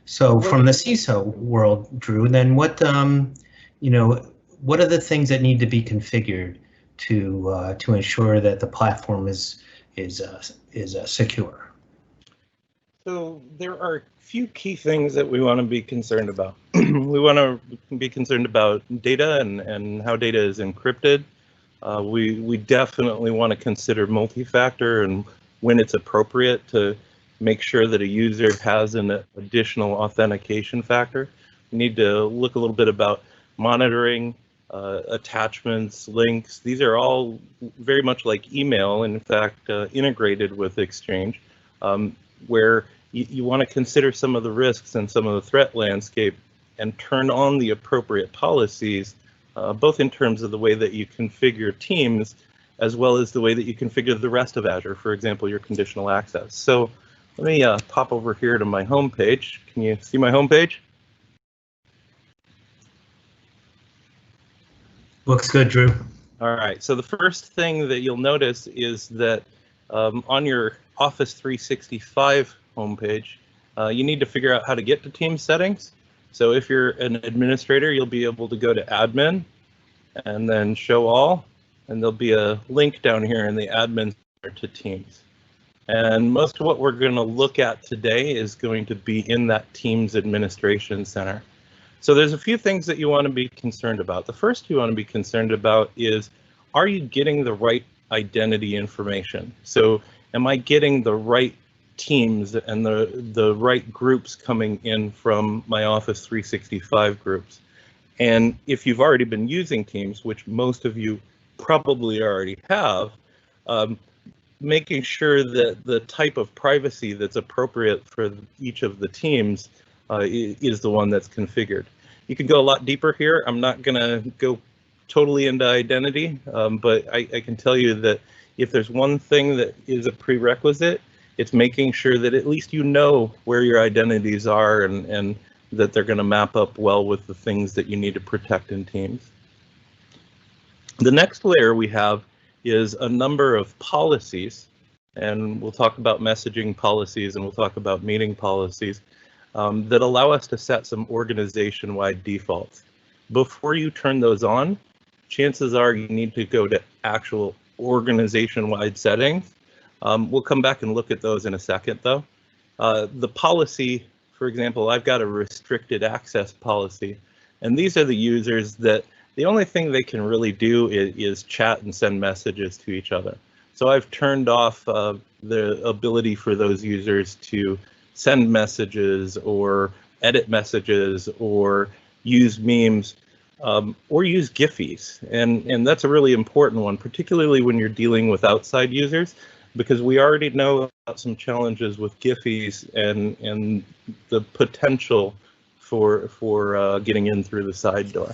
So from the CISO world, Drew, then you know, what are the things that need to be configured to ensure that the platform is secure? So there are a few key things that we want to be concerned about. We want to be concerned about data and how data is encrypted. We definitely want to consider multi-factor and when it's appropriate to make sure that a user has an additional authentication factor. We need to look a little bit about monitoring, attachments, links. These are all very much like email, and in fact, integrated with Exchange, where you want to consider some of the risks and some of the threat landscape and turn on the appropriate policies, both in terms of the way that you configure Teams, as well as the way that you configure the rest of Azure, for example, your conditional access. So let me pop over here to my home page. Can you see my home page? Looks good, Drew. All right, so the first thing that you'll notice is that on your Office 365 homepage, you need to figure out how to get to Teams settings. So if you're an administrator, you'll be able to go to Admin and then Show All, and there'll be a link down here in the Admin Center to Teams. And most of what we're going to look at today is going to be in that Teams Administration Center. So there's a few things that you want to be concerned about. The first you want to be concerned about is, are you getting the right identity information? So am I getting the right teams and the right groups coming in from my Office 365 groups? And if you've already been using Teams, which most of you probably already have, making sure that the type of privacy that's appropriate for each of the teams is the one that's configured. You can go a lot deeper here. I'm not going to go totally into identity, but I can tell you that if there's one thing that is a prerequisite, it's making sure that at least you know where your identities are and that they're going to map up well with the things that you need to protect in Teams. The next layer we have is a number of policies, and we'll talk about messaging policies and we'll talk about meeting policies that allow us to set some organization-wide defaults. Before you turn those on, chances are you need to go to actual organization-wide settings. We'll come back and look at those in a second, though. The policy, for example, I've got a restricted access policy, and these are the users that the only thing they can really do is chat and send messages to each other. So I've turned off the ability for those users to send messages or edit messages or use memes or use Giphies. And that's a really important one, particularly when you're dealing with outside users, because we already know about some challenges with Giphies and the potential for getting in through the side door.